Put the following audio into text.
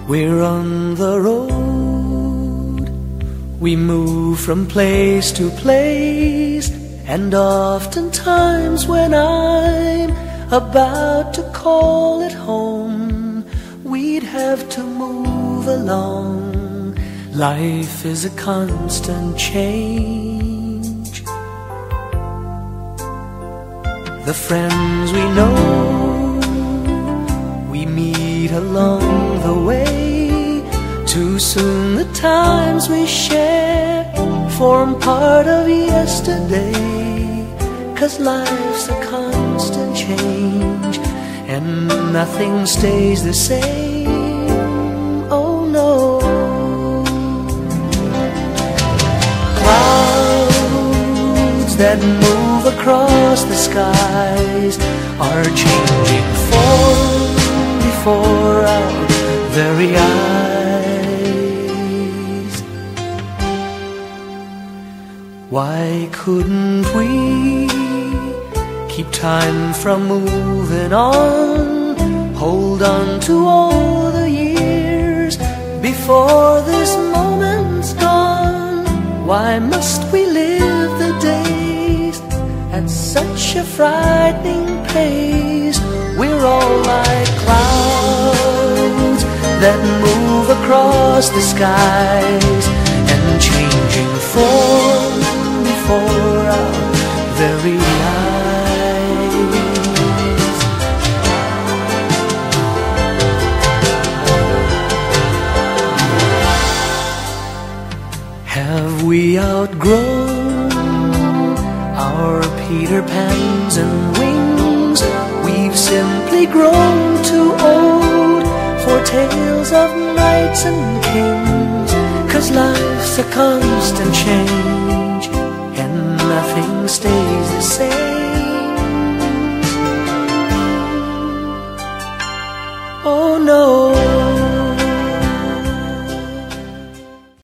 We're on the road, we move from place to place, and oftentimes when I'm about to call it home, we'd have to move along. Life is a constant change. The friends we know, we meet along the way. Too soon the times we share form part of yesterday. 'Cause life's a constant change, and nothing stays the same. Oh no. Clouds that move across the skies are changing form before our very eyes. Why couldn't we keep time from moving on? Hold on to all the years before this moment's gone. Why must we live the days at such a frightening pace? We're all like clouds that move across the skies and changing form before our very eyes. Have we outgrown our Peter Pans and wings? We've simply grown too old for tales of knights and kings. 'Cause life's a constant change, and nothing stays the same.